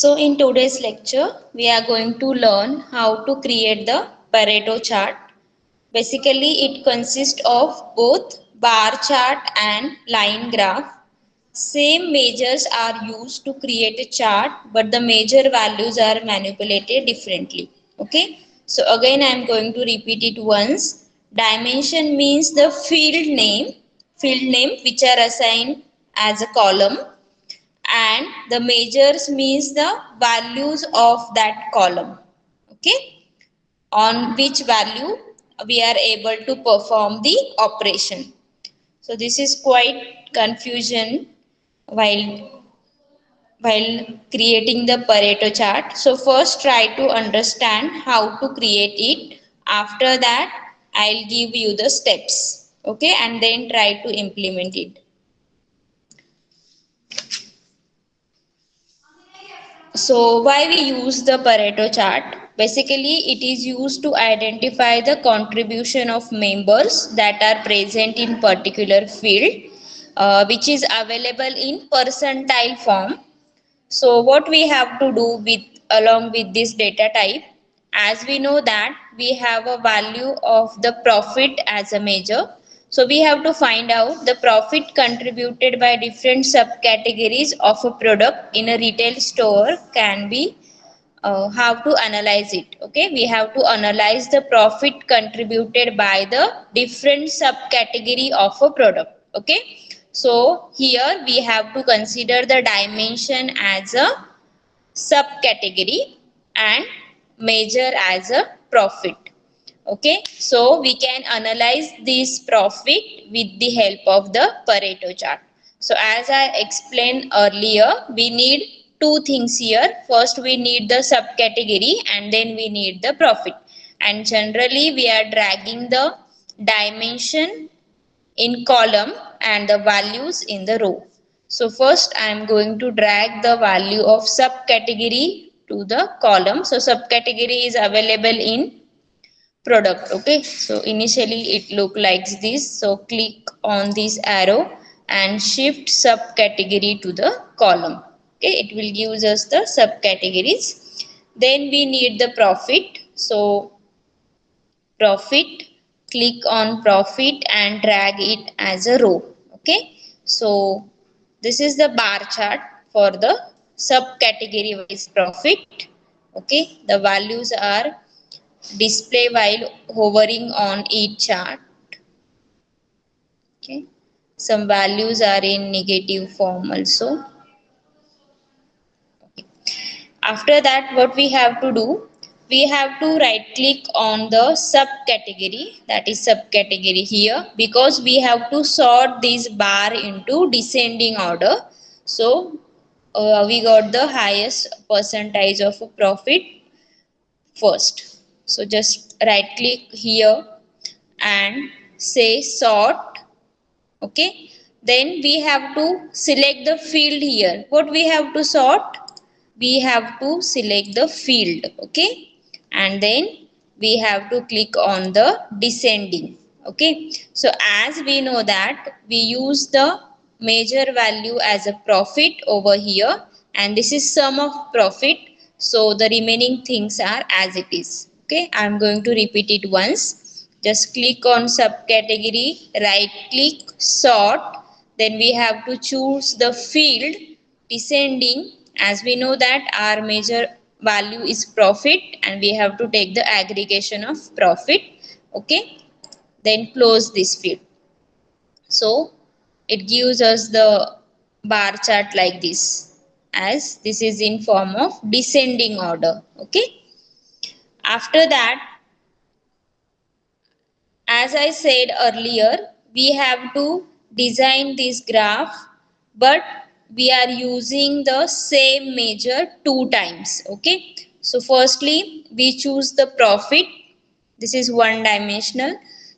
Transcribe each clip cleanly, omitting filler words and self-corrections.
So in today's lecture, we are going to learn how to create the Pareto chart. Basically, it consists of both bar chart and line graph. Same measures are used to create a chart, but the measure values are manipulated differently. Okay. So again, I am going to repeat it once. Dimension means the field name which are assigned as a column, and the measures means the values of that column, okay, on which value we are able to perform the operation. So this is quite confusion while creating the Pareto chart. So first try to understand how to create it. After that I'll give you the steps, okay, and then try to implement it. So why we use the Pareto chart? Basically, it is used to identify the contribution of members that are present in particular field, which is available in percentile form. So what we have to do with along with this data type, as we know that we have a value of the profit as a measure. So we have to find out the profit contributed by different subcategories of a product in a retail store can be how to analyze it. Okay, we have to analyze the profit contributed by the different subcategory of a product. Okay, so here we have to consider the dimension as a subcategory and measure as a profit. Okay, so we can analyze this profit with the help of the Pareto chart. So as I explained earlier, we need two things here. First we need the subcategory and then we need the profit. And generally we are dragging the dimension in column and the values in the row. So first I am going to drag the value of subcategory to the column. So subcategory is available in product. Okay, so initially it look like this. So click on this arrow and shift subcategory to the column. Okay, it will give us the subcategories. Then we need the profit. So profit, click on profit and drag it as a row. Okay, so this is the bar chart for the subcategory wise profit. Okay, the values are display while hovering on each chart. Okay, some values are in negative form also. Okay. After that what we have to do, we have to right click on the subcategory, that is subcategory here, because we have to sort this bar into descending order. So we got the highest percentage of profit first. So just right click here and say sort. Okay, then we have to select the field here. What we have to sort? We have to select the field. Okay, and then we have to click on the descending. Okay, so as we know that we use the measure value as a profit over here, and this is sum of profit, so the remaining things are as it is. Okay, I am going to repeat it once. Just click on subcategory, right click, sort, then we have to choose the field descending. As we know that our measure value is profit and we have to take the aggregation of profit. Okay, then close this field. So it gives us the bar chart like this, as this is in form of descending order. Okay, after that, as I said earlier, we have to design this graph, but we are using the same measure two times. Okay, so firstly we choose the profit. This is one dimensional.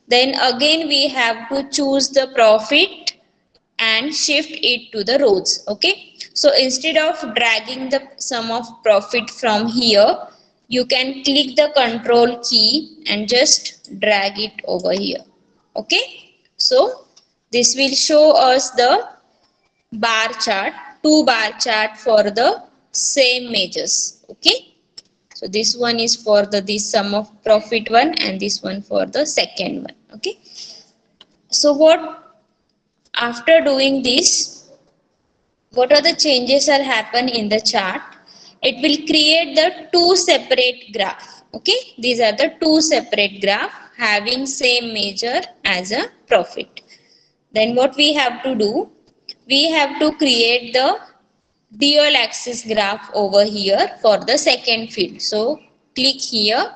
Then again we have to choose the profit and shift it to the rows. Okay, so instead of dragging the sum of profit from here, you can click the control key and just drag it over here. Okay, so this will show us the bar chart, two bar chart for the same measures. Okay, so this one is for the this sum of profit one and this one for the second one. Okay, so what after doing this, what are the changes are happen in the chart? It will create the two separate graph. Okay, these are the two separate graph having same measure as a profit. Then what we have to do, we have to create the dual axis graph over here for the second field. So click here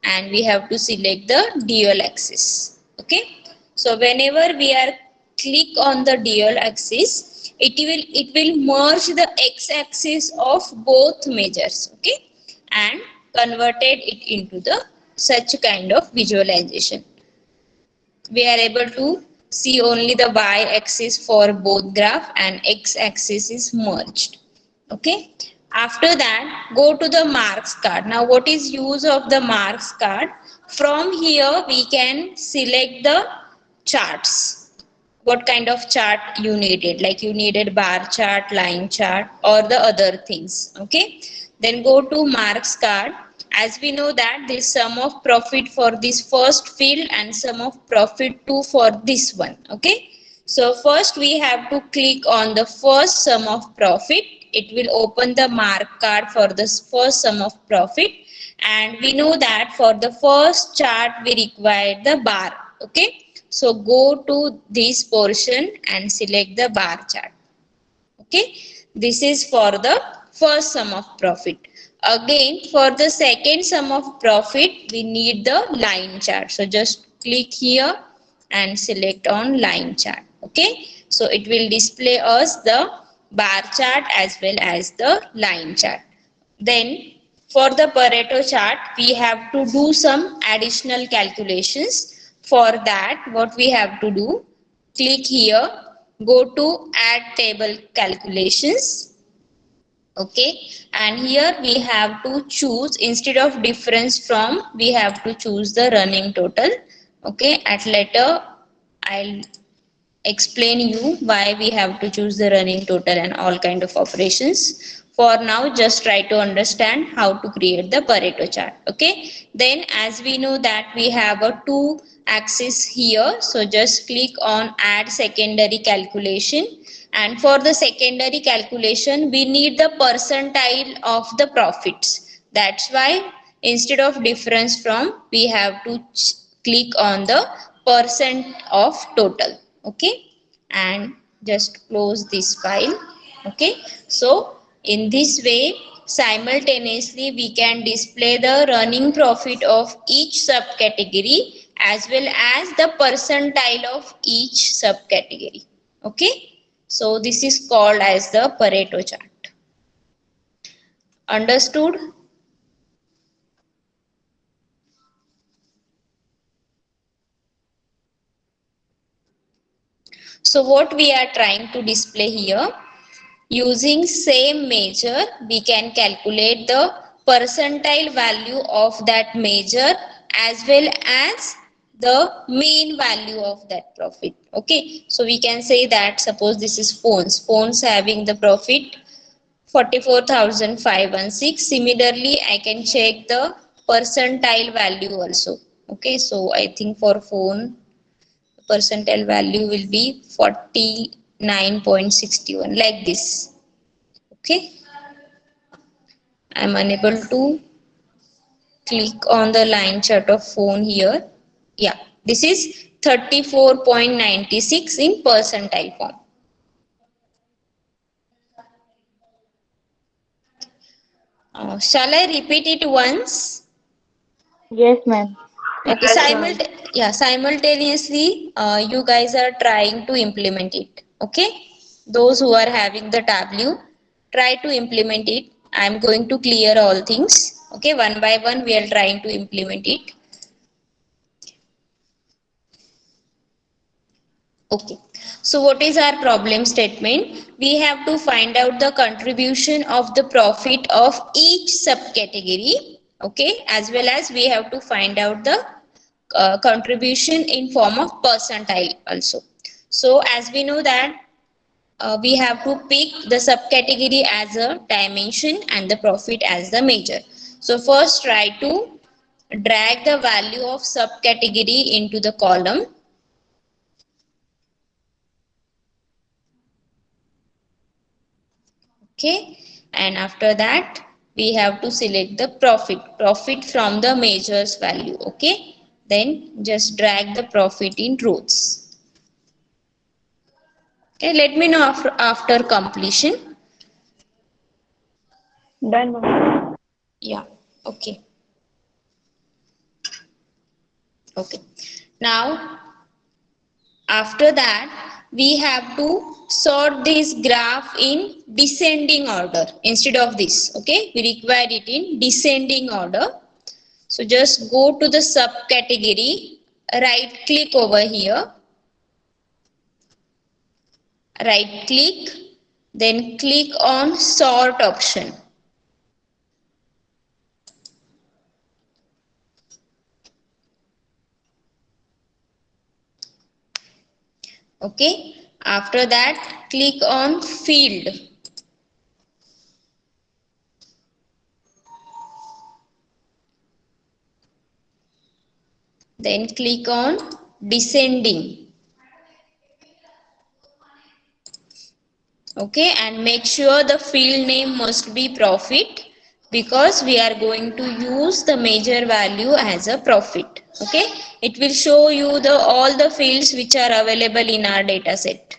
and we have to select the dual axis. Okay, so whenever we are click on the dual axis, it will merge the x axis of both measures. Okay, and converted it into the such kind of visualization. We are able to see only the y-axis for both graph and x-axis is merged. Okay, after that go to the marks card. Now what is use of the marks card? From here we can select the charts, what kind of chart you needed, like you needed bar chart, line chart, or the other things. Okay, then go to marks card. As we know that this sum of profit for this first field and sum of profit 2 for this one. Okay, so first we have to click on the first sum of profit. It will open the mark card for this first sum of profit, and we know that for the first chart we require the bar. Okay, so go to this portion and select the bar chart. Okay, this is for the first sum of profit. Again for the second sum of profit we need the line chart. So just click here and select on line chart. Okay, so it will display us the bar chart as well as the line chart. Then for the Pareto chart we have to do some additional calculations. For that what we have to do, click here, go to add table calculations. Okay, and here we have to choose, instead of difference from, we have to choose the running total. Okay, at later I'll explain you why we have to choose the running total and all kind of operations. For now just try to understand how to create the Pareto chart. Okay, then as we know that we have a two axis here, so just click on add secondary calculation, and for the secondary calculation we need the percentile of the profits. That's why instead of difference from we have to click on the percent of total. Okay, and just close this file. Okay, so in this way simultaneously we can display the running profit of each subcategory as well as the percentile of each subcategory. Okay, so this is called as the Pareto chart. Understood? So what we are trying to display here, using same measure we can calculate the percentile value of that measure as well as the mean value of that profit. Okay, so we can say that suppose this is phones having the profit 44,516. Similarly I can check the percentile value also. Okay, so I think for phone percentile value will be 49.61, like this. Okay, I am unable to click on the line chart of phone here. Yeah, this is 34.96 in percentile form. Shall I repeat it once? Yes, ma'am. Okay, I'll try. simultaneously, you guys are trying to implement it. Okay, those who are having the tableau, try to implement it. I am going to clear all things. Okay, one by one we are trying to implement it. Okay, so what is our problem statement? We have to find out the contribution of the profit of each subcategory. Okay, as well as we have to find out the contribution in form of percentile also. So as we know that we have to pick the subcategory as a dimension and the profit as the measure. So first try to drag the value of subcategory into the column. Okay, and after that we have to select the profit from the measures value. Okay, then just drag the profit in rows. Okay, let me know after completion. Done, ma'am. Yeah, okay. Okay, now after that we have to sort this graph in descending order instead of this. Okay, we require it in descending order. So just go to the subcategory, right click over here, right click, then click on sort option. Okay, after that click on field, then click on descending. Okay, and make sure the field name must be profit because we are going to use the measure value as a profit. Okay, it will show you the all the fields which are available in our data set.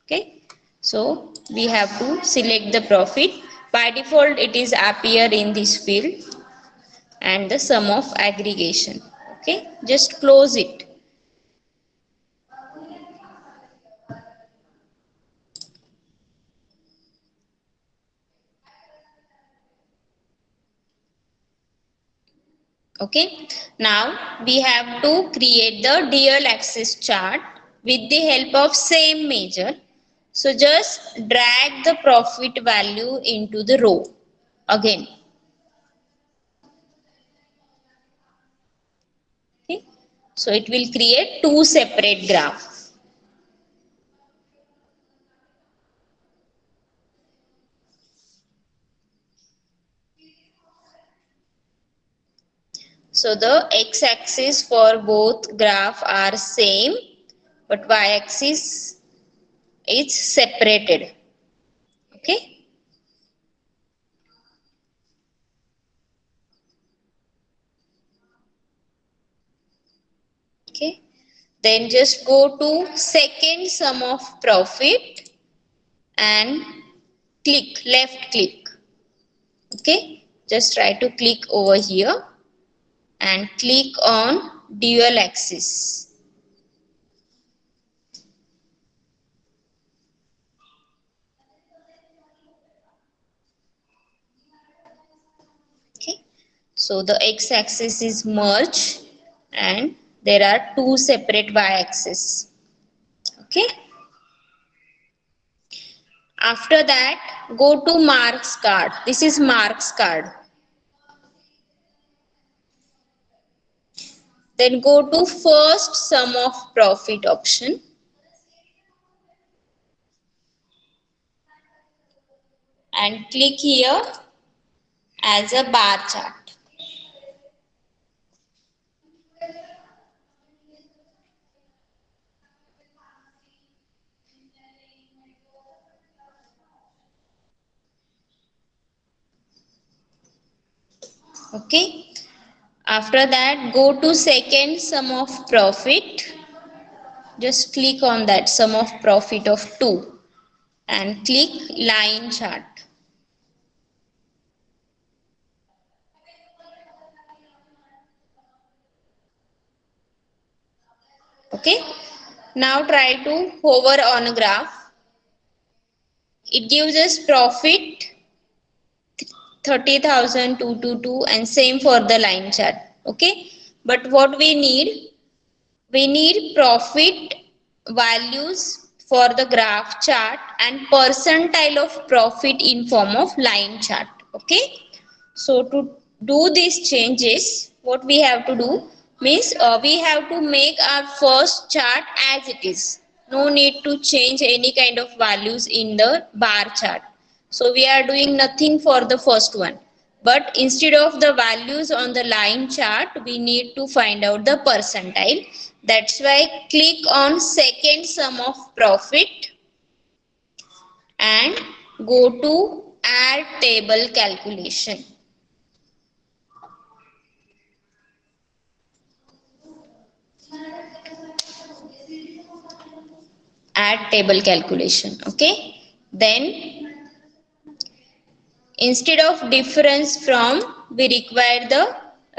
Okay, so we have to select the profit. By default it is appear in this field and the sum of aggregation. Okay, just close it. Okay, now we have to create the dual axis chart with the help of same measure. So just drag the profit value into the row again. Okay, so it will create two separate graphs. So the x-axis for both graph are same, but y-axis is separated. Okay. Okay. Then just go to second sum of profit and click, left click. Okay. Just try to click over here and click on dual axis. Okay. So the x-axis is merged and there are two separate y-axis. Okay. After that, go to marks card. This is marks card. Then go to first sum of profit option and click here as a bar chart. Okay. After that, go to second sum of profit. Just click on that sum of profit of 2 and click line chart. Okay. Now try to hover on a graph. It gives us profit 30,222 and same for the line chart. Okay. But what we need profit values for the graph chart and percentile of profit in form of line chart. Okay. So to do these changes, what we have to do means we have to make our first chart as it is. No need to change any kind of values in the bar chart. So we are doing nothing for the first one. But instead of the values on the line chart, we need to find out the percentile. That's why click on second sum of profit and go to add table calculation. Add table calculation. Okay. Then instead of difference from, we require the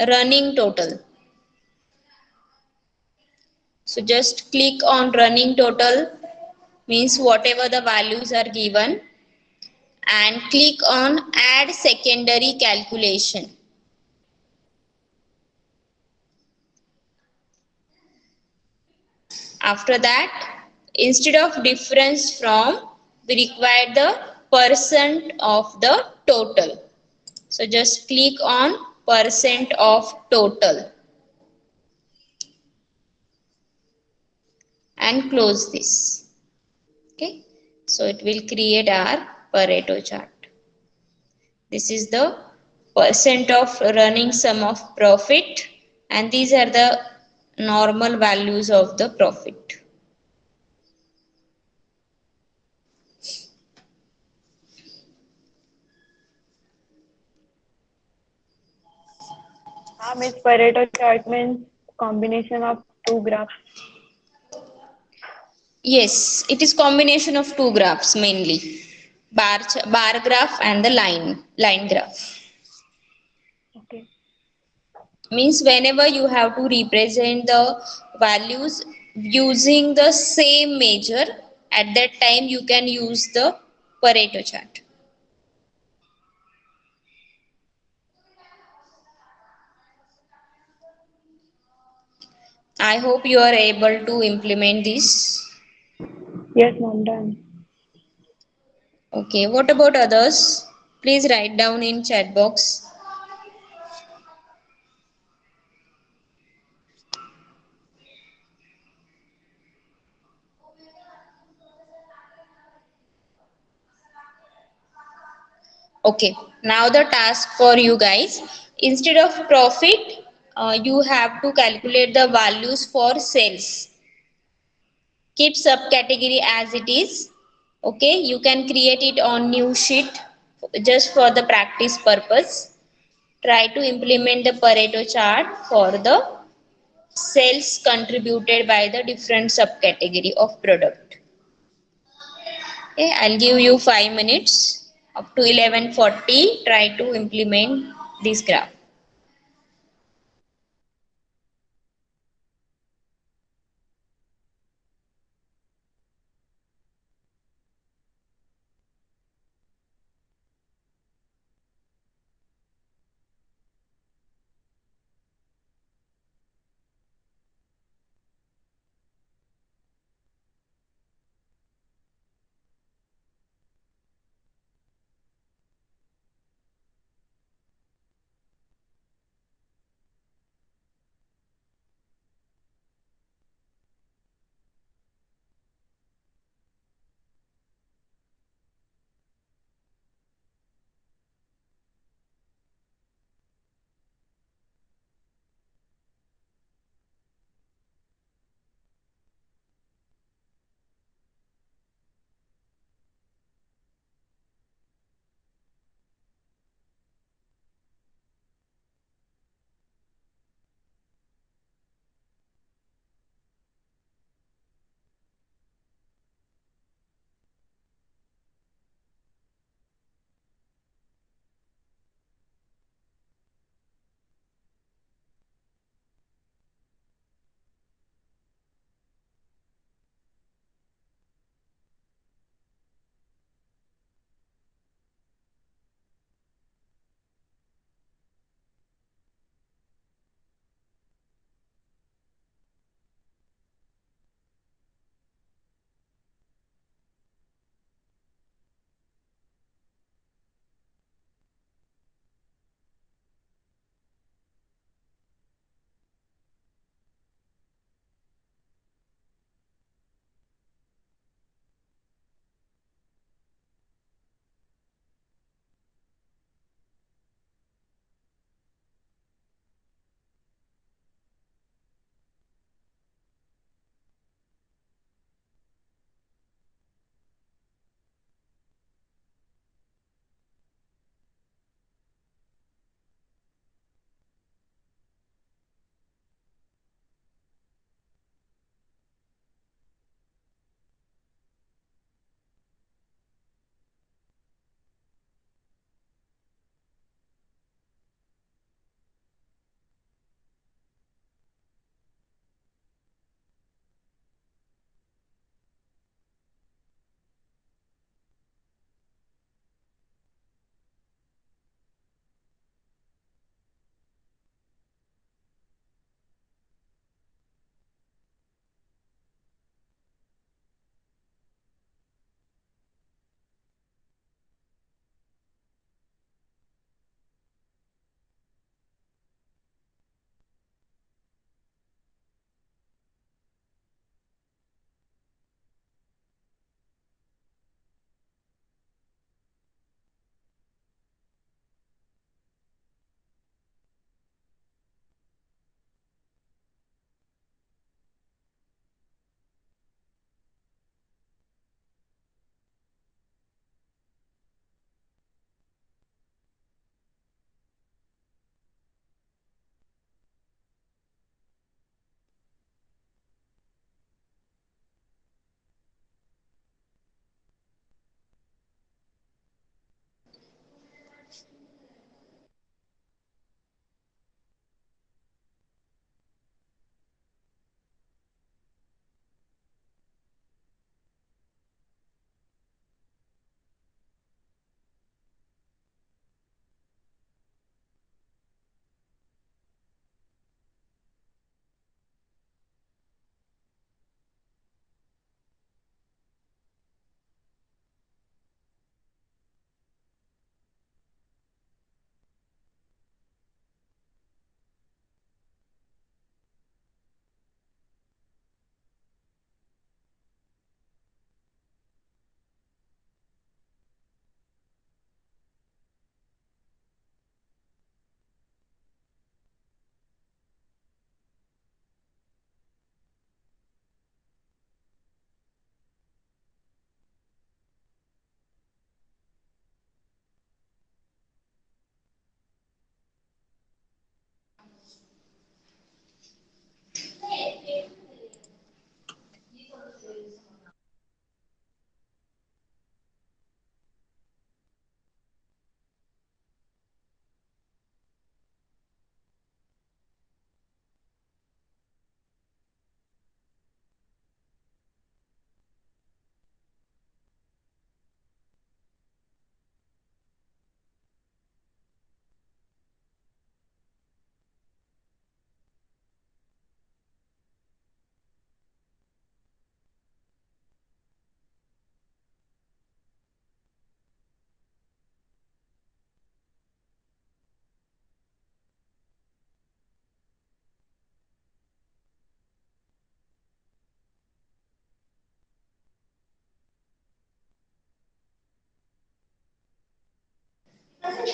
running total. So just click on running total, means whatever the values are given, and click on add secondary calculation. After that, instead of difference from, we require the percent of the total. So just click on percent of total and close this. Okay. So it will create our Pareto chart. This is the percent of running sum of profit, and these are the normal values of the profit. Miss Pareto chart means combination of two graphs. Yes, it is combination of two graphs mainly, bar graph and the line graph. Okay. Means whenever you have to represent the values using the same measure, at that time you can use the Pareto chart. I hope you are able to implement this. Yes, ma'am, done. Okay, what about others? Please write down in chat box. Okay, now the task for you guys. Instead of profit, you have to calculate the values for sales. Keep subcategory as it is. Okay, you can create it on new sheet just for the practice purpose. Try to implement the Pareto chart for the sales contributed by the different subcategory of product. Okay, I'll give you 5 minutes up to 11:40. Try to implement this graph.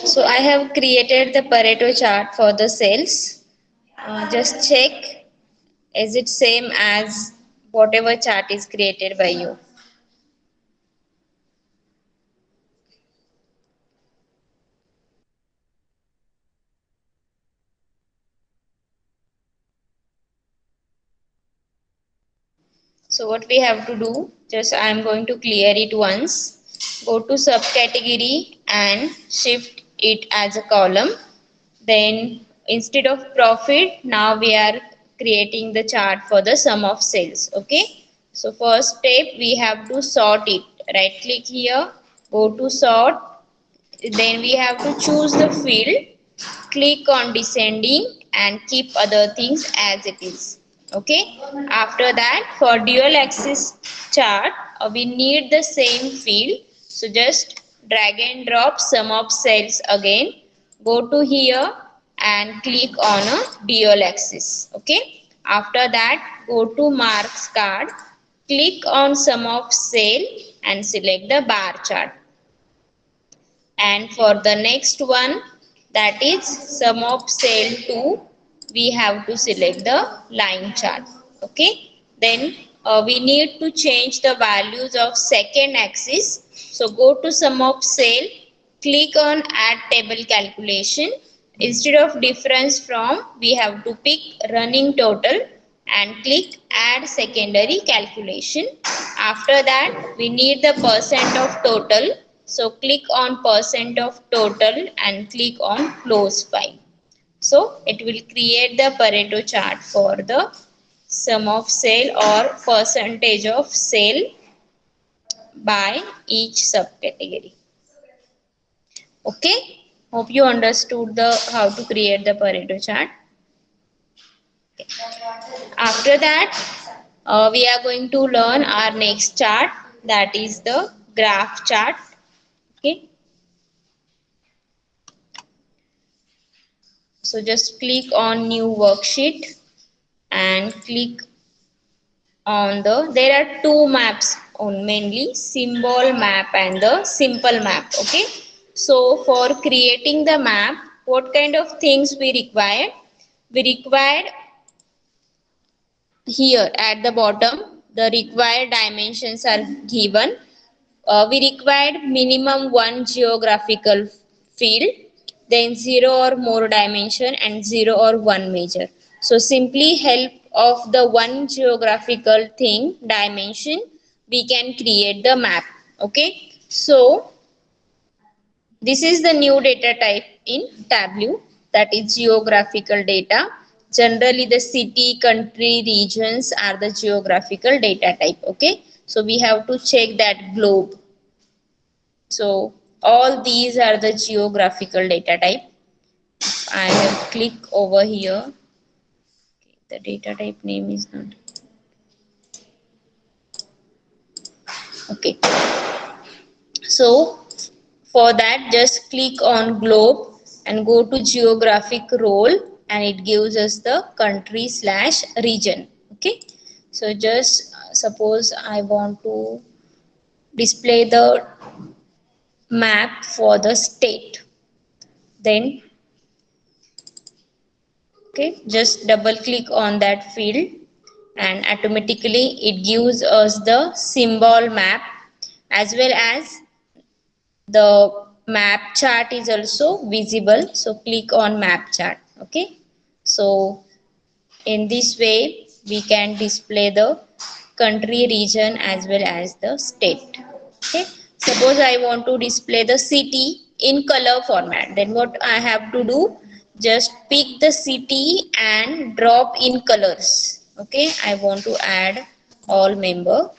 So I have created the Pareto chart for the cells. Just check, is it same as whatever chart is created by you. So what we have to do, just I am going to clear it once. Go to subcategory and shift it as a column. Then instead of profit, now we are creating the chart for the sum of sales. Okay. So first step, we have to sort it. Right click here, go to sort. Then we have to choose the field, click on descending and keep other things as it is. Okay. After that, for dual axis chart, we need the same field. So just drag and drop sum of cells again. Go to here and click on a dual axis. Okay. After that, go to marks card, click on sum of cell and select the bar chart. And for the next one, that is sum of cell 2, we have to select the line chart. Okay. Then we need to change the values of second axis. So go to sum of cell, click on add table calculation. Instead of difference from, we have to pick running total and click add secondary calculation. After that, we need the percent of total. So click on percent of total and click on close file. So it will create the Pareto chart for the sum of sale or percentage of sale by each subcategory. Okay. Hope you understood the how to create the Pareto chart. After that, we are going to learn our next chart, that is the graph chart. Okay. So just click on new worksheet and click on there are two maps on, mainly symbol map and the simple map. Okay. So for creating the map, what kind of things we require? We required here at the bottom, the required dimensions are given. We required minimum one geographical field, then zero or more dimension and zero or one measure. So simply help of the one geographical thing dimension, we can create the map. Okay. So this is the new data type in Tableau, that is geographical data. Generally the city, country, regions are the geographical data type. Okay. So we have to check that globe. So all these are the geographical data type. I have click over here. The data type name is not. Okay. So for that, just click on globe and go to geographic role and it gives us the country slash region. Okay. So just suppose I want to display the map for the state. Then okay, just double click on that field and automatically it gives us the symbol map, as well as the map chart is also visible. So click on map chart. Okay. So in this way we can display the country, region as well as the state. Okay. Suppose I want to display the city in color format, then what I have to do, just pick the city and drop in colors. Okay. I want to add all member.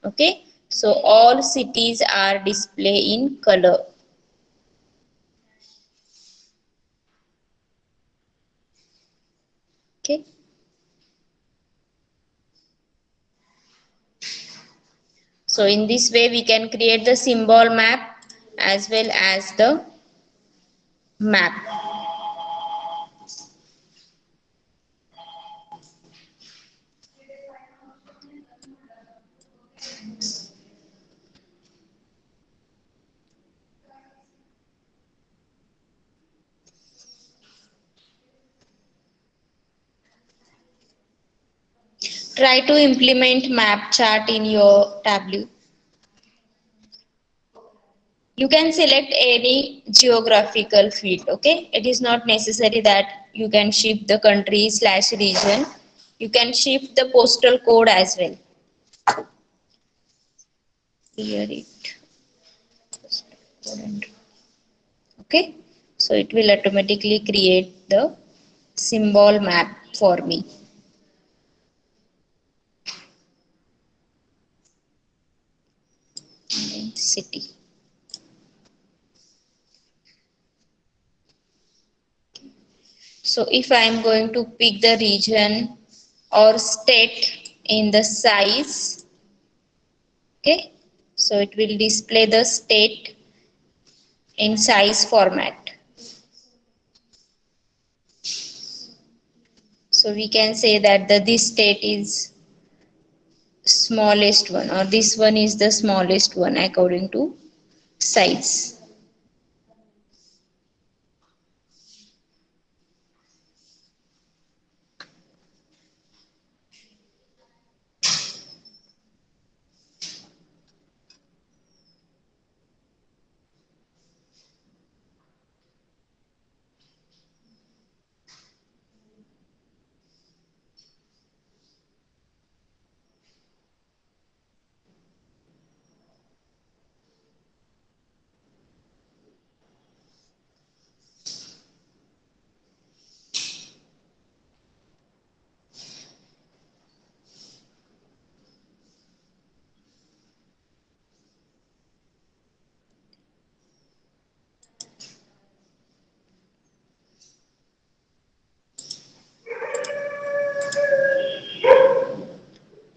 Okay. So all cities are display in color. Okay. So in this way we can create the symbol map as well as the map. Try to implement map chart in your tableau. You can select any geographical field. Okay, it is not necessary that you can shift the country slash region. You can shift the postal code as well. Clear it. Okay, so it will automatically create the symbol map for me. And then city. So if I am going to pick the region or state in the size, okay, so it will display the state in size format. So we can say that this state is smallest one, or this one is the smallest one according to size.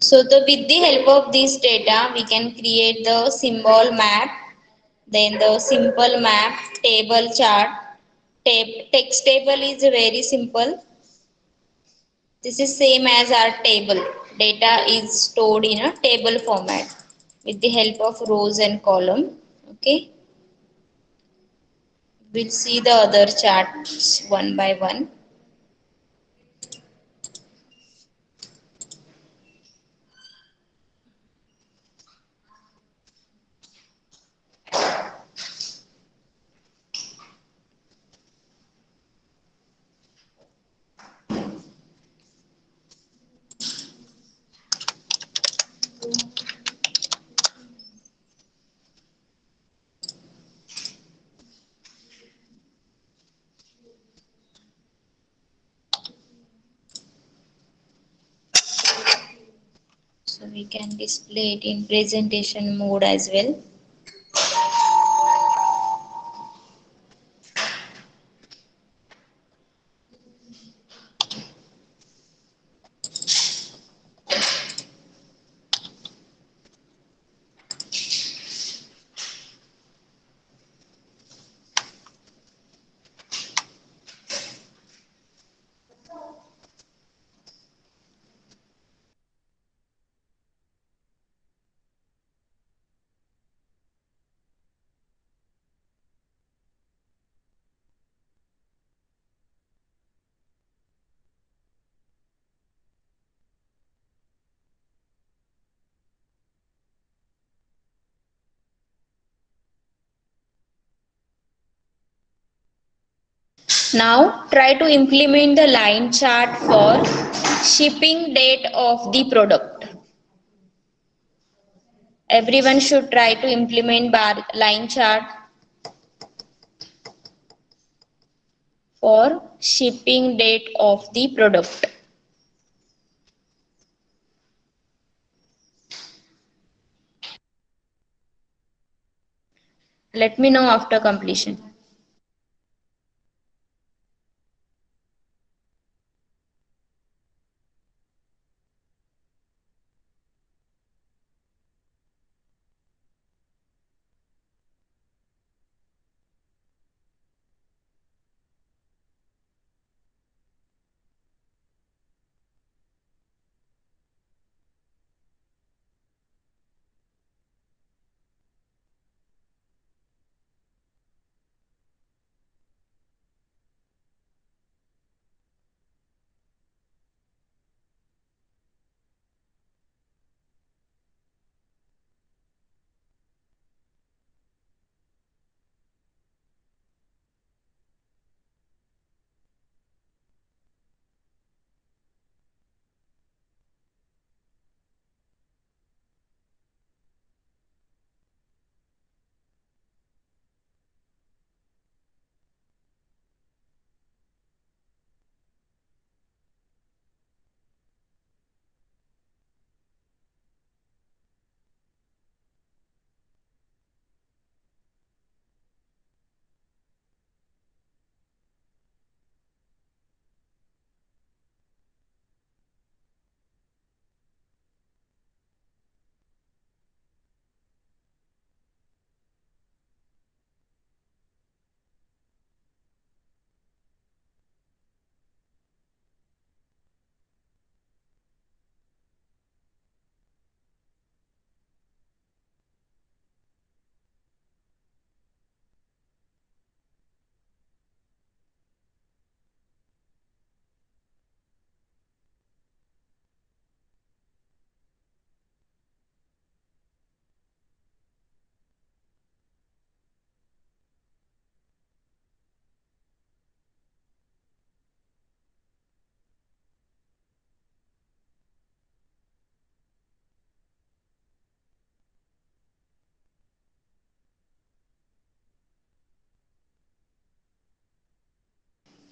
So with the help of this data, we can create the symbol map, then the simple map, table chart. Text table is very simple. This is same as our table. Data is stored in a table format with the help of rows and column. Okay, we'll see the other charts one by one. So we can display it in presentation mode as well. Now try to implement the line chart for shipping date of the product. Everyone should try to implement bar line chart for shipping date of the product. Let me know after completion.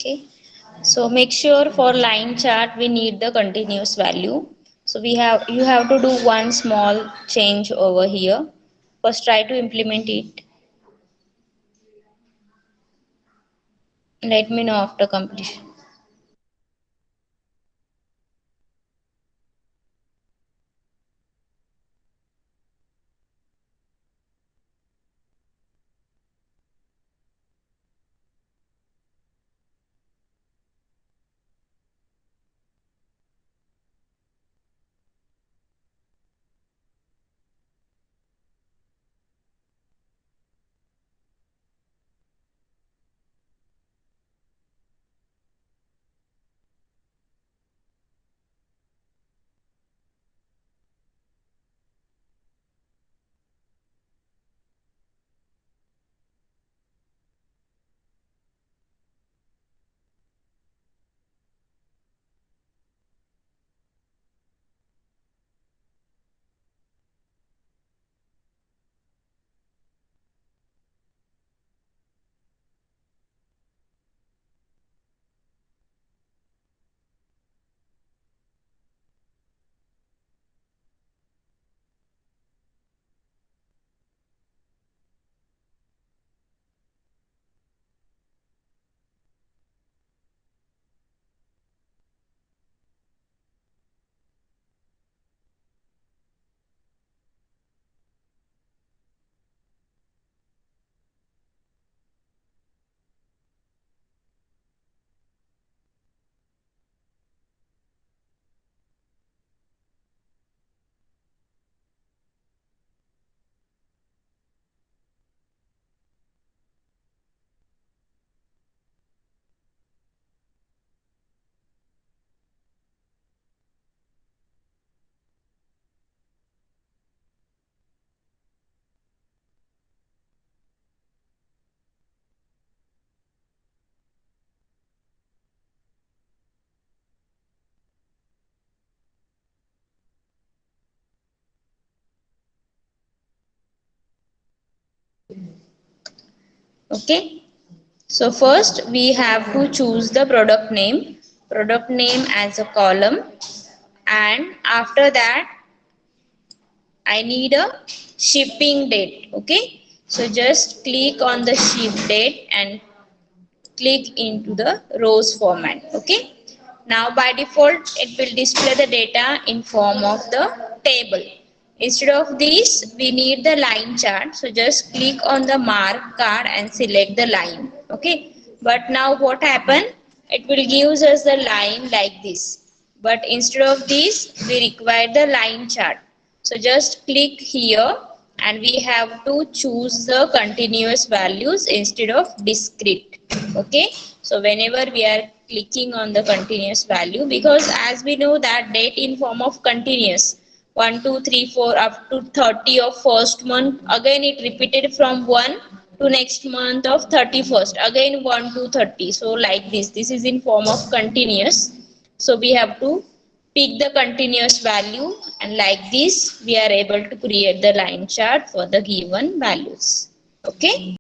Okay. So make sure for line chart we need the continuous value. So you have to do one small change over here. First try to implement it. Let me know after completion. Okay. So first we have to choose the product name as a column, and after that I need a shipping date. Okay. So just click on the ship date and click into the rows format. Okay. Now by default it will display the data in form of the table. Instead of this we need the line chart. So just click on the mark card and select the line. Okay. But now what happened? It will give us the line like this. But instead of this we require the line chart. So just click here and we have to choose the continuous values instead of discrete. Okay. So whenever we are clicking on the continuous value, because as we know that date in form of continuous 1 2 3 4 up to 30 of first month, again it repeated from 1 to next month of 31st, again 1 to 30. So like this is in form of continuous. So we have to pick the continuous value, and like this we are able to create the line chart for the given values. Okay.